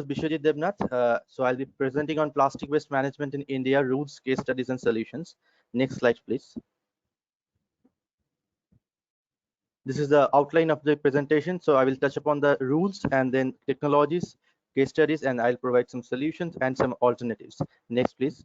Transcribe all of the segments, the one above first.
Bishwajit Devnath. So I'll be presenting on plastic waste management in India, rules, case studies, and solutions. Next slide, please. This is the outline of the presentation. So I will touch upon the rules and then technologies, case studies, and I'll provide some solutions and some alternatives. Next, please.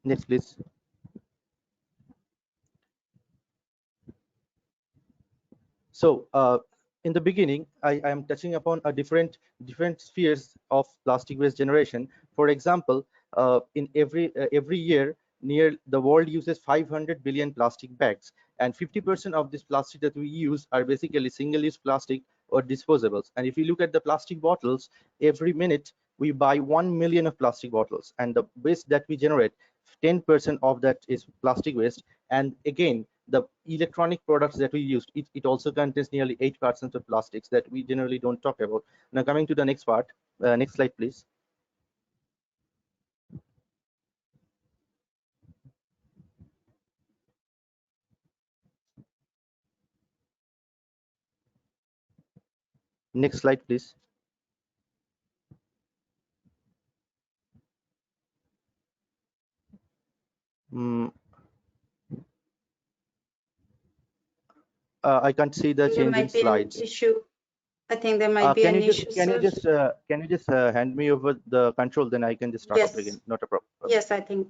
Next, please. So in the beginning, I am touching upon a different spheres of plastic waste generation. For example, in every year, near the world uses 500 billion plastic bags, and 50% of this plastic that we use are basically single-use plastic or disposables. And if you look at the plastic bottles, every minute we buy 1 million of plastic bottles, and the waste that we generate, 10% of that is plastic waste. And again, the electronic products that we use, it also contains nearly 8% of plastics that we generally don't talk about. Now coming to the next part, next slide, please. Next slide, please. I can't see the change in slides. Issue. I think there might be an issue. Can you just hand me over the control, then I can just start up again. Not a problem. Yes, I think.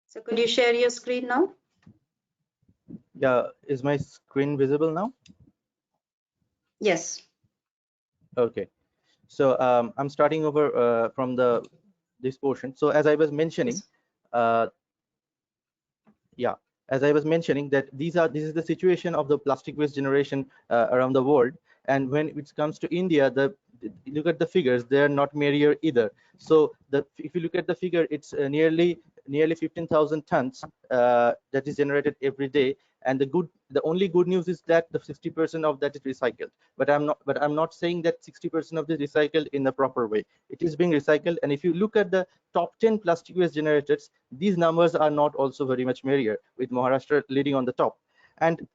So could you share your screen now? Yeah, is my screen visible now? Yes. Okay. So I'm starting over from this portion. So as I was mentioning, yeah, as I was mentioning that this is the situation of the plastic waste generation around the world. And when it comes to India, look at the figures, they are not merrier either. So if you look at the figure, it's nearly 15,000 tons that is generated every day. And the only good news is that the 60% of that is recycled. But I'm not saying that 60% of this is recycled in the proper way. It is being recycled. And if you look at the top 10 plastic waste generators, these numbers are not also very much merrier, with Maharashtra leading on the top. And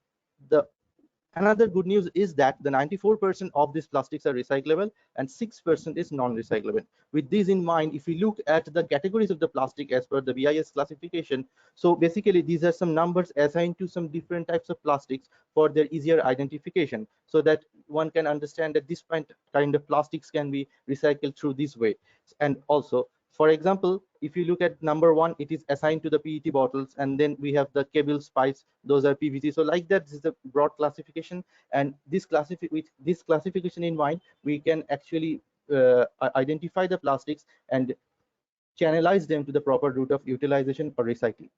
another good news is that the 94% of these plastics are recyclable and 6% is non-recyclable. With this in mind, if we look at the categories of the plastic as per the BIS classification, so basically these are some numbers assigned to some different types of plastics for their easier identification, so that one can understand that this kind of plastics can be recycled through this way. And also, for example, if you look at number 1, it is assigned to the PET bottles, and then we have the cables, pipes, those are PVC. So like that, this is a broad classification, and with this classification in mind, we can actually identify the plastics and channelize them to the proper route of utilization or recycling.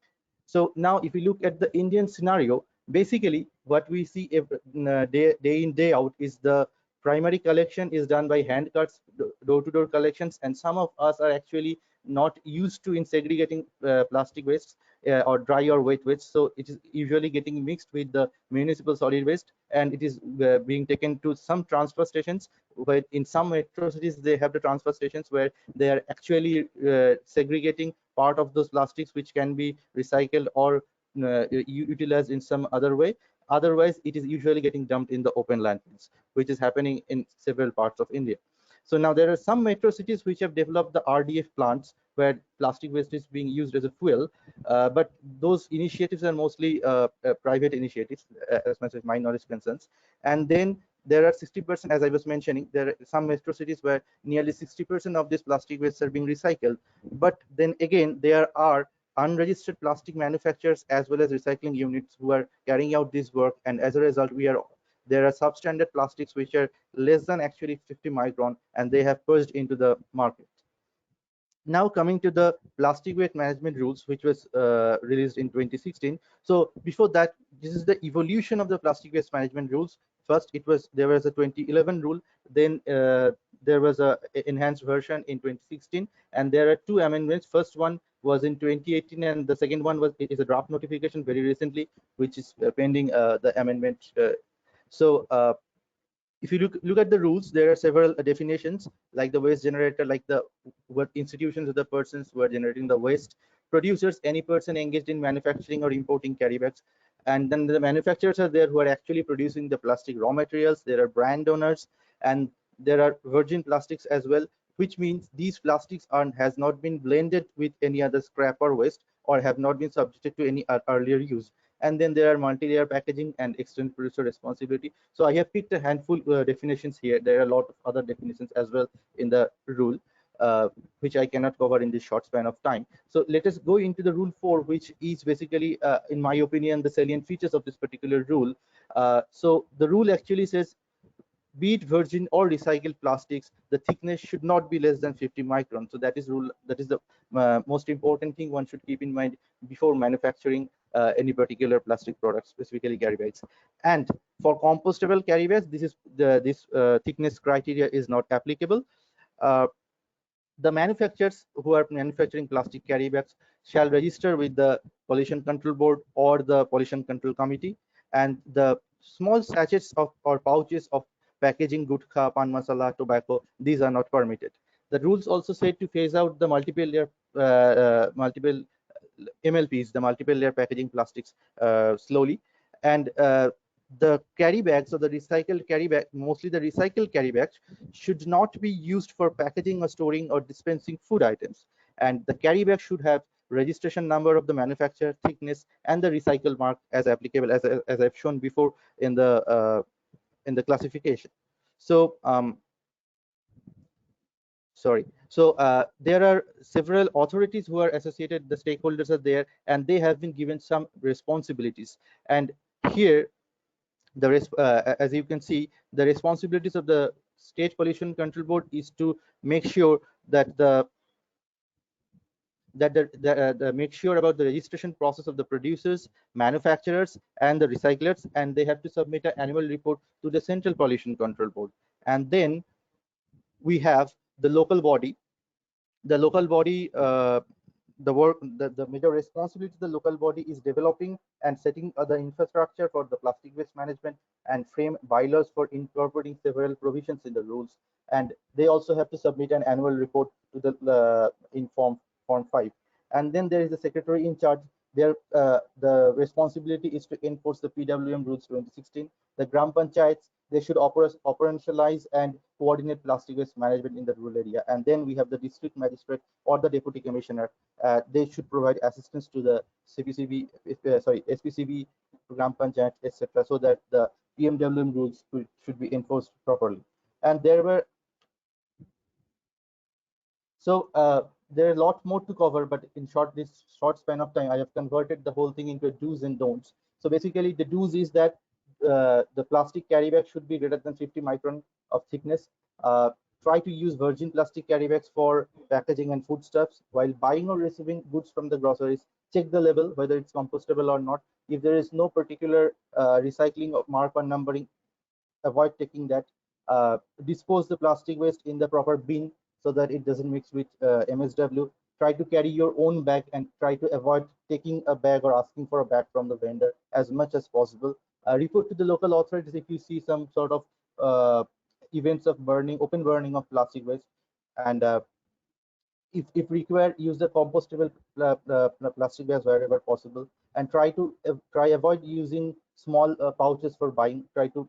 So now if you look at the Indian scenario, basically what we see day in, day out is the primary collection is done by hand carts, door-to-door collections, and some of us are actually not used to in segregating plastic waste or dry or wet waste. So it is usually getting mixed with the municipal solid waste, and it is being taken to some transfer stations, where in some metro cities they have the transfer stations where they are actually segregating part of those plastics which can be recycled or utilized in some other way. Otherwise, it is usually getting dumped in the open landfills, which is happening in several parts of India. So now there are some metro cities which have developed the RDF plants where plastic waste is being used as a fuel, but those initiatives are mostly private initiatives, as much as my knowledge concerns. And then there are 60%, as I was mentioning, there are some metro cities where nearly 60% of this plastic waste are being recycled. But then again, there are unregistered plastic manufacturers as well as recycling units who are carrying out this work, and as a result, there are substandard plastics which are less than actually 50 micron, and they have purged into the market. Now coming to the plastic waste management rules, which was released in 2016. So before that, this is the evolution of the plastic waste management rules. First, there was a 2011 rule, then there was a enhanced version in 2016, and there are 2 amendments. First one was in 2018, and the second one is a draft notification very recently, which is pending the amendment. So if you look at the rules, there are several definitions, like the waste generator, like the what institutions or the persons who are generating the waste, producers, any person engaged in manufacturing or importing carry bags, and then the manufacturers are there who are actually producing the plastic raw materials. There are brand owners, and there are virgin plastics as well, which means these plastics has not been blended with any other scrap or waste, or have not been subjected to any earlier use. And then there are multi-layer packaging and extended producer responsibility. So I have picked a handful definitions here. There are a lot of other definitions as well in the rule, which I cannot cover in this short span of time. So let us go into the rule 4, which is basically, in my opinion, the salient features of this particular rule. So the rule actually says, be it virgin or recycled plastics, the thickness should not be less than 50 microns. So that is rule. That is the most important thing one should keep in mind before manufacturing any particular plastic product, specifically carry bags. And for compostable carry bags, this thickness criteria is not applicable. Uh, the manufacturers who are manufacturing plastic carry bags shall register with the Pollution Control Board or the Pollution Control Committee, and the small sachets of or pouches of packaging gutkha, pan masala, tobacco, these are not permitted. The rules also said to phase out the multiple MLPs, the multiple layer packaging plastics, slowly, and the carry bags or the recycled carry bag, mostly the recycled carry bags, should not be used for packaging or storing or dispensing food items. And the carry bag should have registration number of the manufacturer, thickness, and the recycle mark as applicable, as I've shown before in the classification. So sorry. So there are several authorities who are associated, the stakeholders are there, and they have been given some responsibilities. And here, as you can see, the responsibilities of the State Pollution Control Board is to make sure that make sure about the registration process of the producers, manufacturers, and the recyclers, and they have to submit an annual report to the Central Pollution Control Board. And then we have the local body. The local body, the major responsibility of the local body is developing and setting the infrastructure for the plastic waste management and frame bylaws for incorporating several provisions in the rules. And they also have to submit an annual report to the in form 5. And then there is the secretary in charge. The responsibility is to enforce the PWM rules 2016. The Gram Panchayats, they should operationalize and coordinate plastic waste management in the rural area. And then we have the district magistrate or the deputy commissioner. They should provide assistance to the SPCB, Gram Panchayat, etc., so that the PMWM rules should be enforced properly. And there are a lot more to cover, but in this short span of time, I have converted the whole thing into do's and don'ts. So basically, the do's is that the plastic carry bag should be greater than 50 micron of thickness. Try to use virgin plastic carry bags for packaging and foodstuffs. While buying or receiving goods from the groceries, check the label whether it's compostable or not. If there is no particular recycling of mark or numbering, avoid taking that. Dispose the plastic waste in the proper bin so that it doesn't mix with MSW. Try to carry your own bag and try to avoid taking a bag or asking for a bag from the vendor as much as possible. Report to the local authorities if you see some sort of events of open burning of plastic waste. And if required, use the compostable plastic bags wherever possible, and try avoid using small pouches for buying. Try to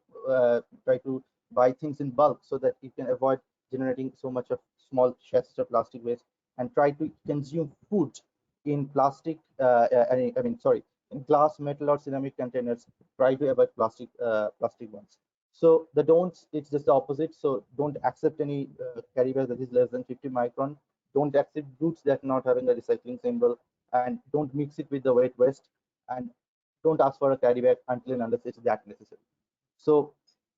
buy things in bulk so that you can avoid generating so much of small sachets of plastic waste, and try to consume food in plastic. I mean, sorry, in glass, metal, or ceramic containers. Try to avoid plastic ones. So the don'ts, it's just the opposite. So don't accept any carry bag that is less than 50 micron. Don't accept goods that not having a recycling symbol, and don't mix it with the wet waste, and don't ask for a carry bag until and unless it's that necessary. So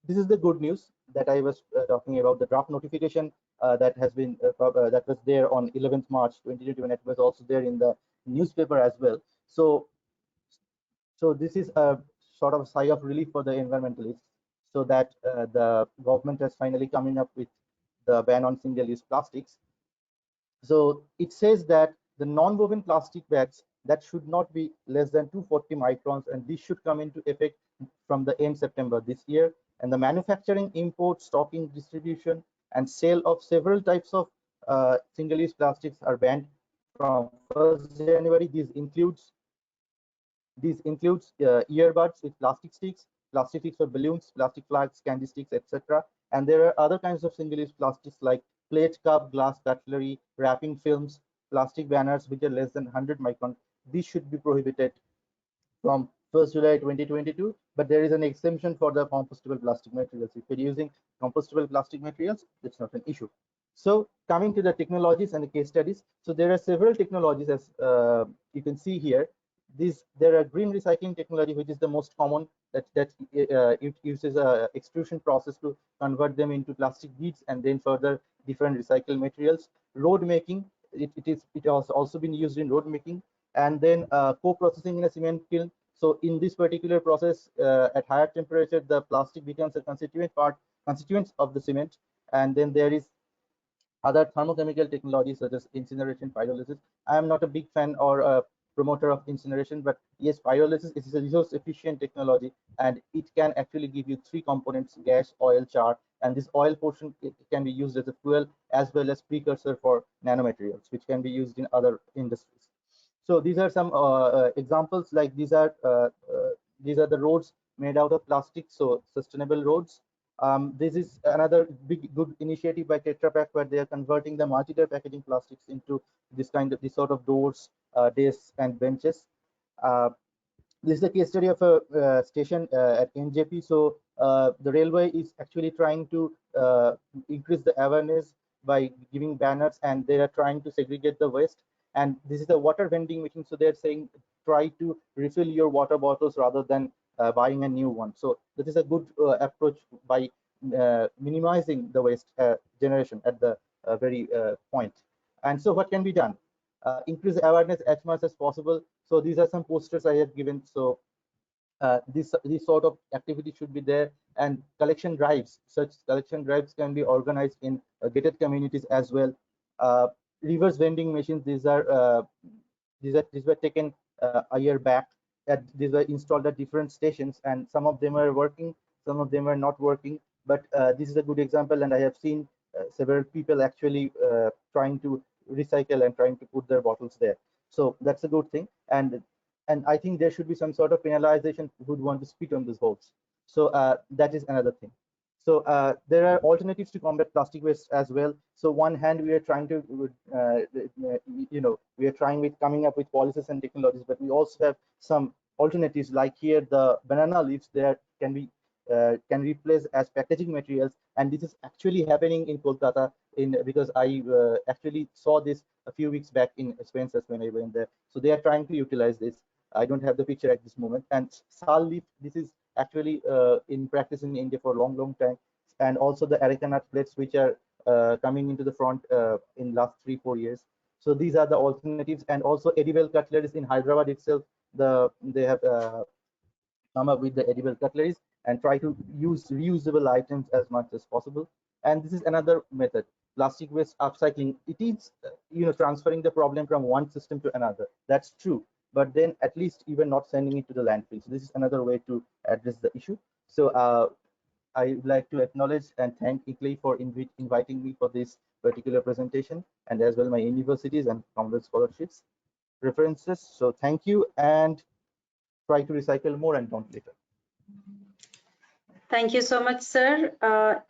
this is the good news that I was talking about. The draft notification that has been that was there on 11th March 2021. It was also there in the newspaper as well. So this is a sort of sigh of relief for the environmentalists, so that the government has finally coming up with the ban on single-use plastics. So it says that the non-woven plastic bags that should not be less than 240 microns, and this should come into effect from the end September this year. And the manufacturing, import, stocking, distribution, and sale of several types of single-use plastics are banned from 1st January. These includes earbuds with plastic sticks for balloons, plastic flags, candy sticks, etc. And there are other kinds of single-use plastics like plate, cup, glass, cutlery, wrapping films, plastic banners which are less than 100 micron. These should be prohibited from 1st July 2022, but there is an exemption for the compostable plastic materials. If you're using compostable plastic materials, it's not an issue. So coming to the technologies and the case studies, so there are several technologies as you can see here. There are green recycling technology, which is the most common, that it uses a extrusion process to convert them into plastic beads and then further different recycled materials. Road making, it has also been used in road making, and then co-processing in a cement kiln. So in this particular process, at higher temperature, the plastic becomes a constituents of the cement, and then there is other thermochemical technologies such as incineration, pyrolysis. I am not a big fan or a promoter of incineration, but yes, pyrolysis is a resource efficient technology, and it can actually give you three components: gas, oil, char, and this oil portion, it can be used as a fuel as well as precursor for nanomaterials, which can be used in other industries. So these are some examples. Like these are the roads made out of plastic, so sustainable roads. This is another good initiative by Tetra Pack, where they are converting the multi-layer packaging plastics into this sort of doors, desks, and benches. This is a case study of a station at NJP. So the railway is actually trying to increase the awareness by giving banners, and they are trying to segregate the waste. And this is a water vending machine, so they're saying try to refill your water bottles rather than buying a new one. So this is a good approach by minimizing the waste generation at the very point. And so what can be done? Increase awareness as much as possible. So these are some posters I have given. So this sort of activity should be there, and collection drives. Such collection drives can be organized in gated communities as well. Reverse vending machines. These were taken a year back. These were installed at different stations, and some of them are working, some of them are not working. But this is a good example, and I have seen several people actually trying to recycle and trying to put their bottles there. So that's a good thing, and I think there should be some sort of penalization who would want to spit on these holes. So that is another thing. So there are alternatives to combat plastic waste as well. So one hand, we are trying to, we are trying with coming up with policies and technologies, but we also have some alternatives. Like here, the banana leaves there can replace as packaging materials, and this is actually happening in Kolkata. Because I actually saw this a few weeks back in Spencer's when I went there. So they are trying to utilize this. I don't have the picture at this moment. And sal leaf, this is actually in practice in India for a long time. And also the arecanut plates, which are coming into the front in last 3-4 years. So these are the alternatives. And also edible cutleries in Hyderabad itself. They have come up with the edible cutleries and try to use reusable items as much as possible. And this is another method, plastic waste upcycling. It is transferring the problem from one system to another. That's true, but then at least even not sending it to the landfill. So this is another way to address the issue. So I would like to acknowledge and thank ICLEI for inviting me for this particular presentation, and as well my universities and Commonwealth scholarships references. So thank you, and try to recycle more and don't litter. Thank you so much, sir.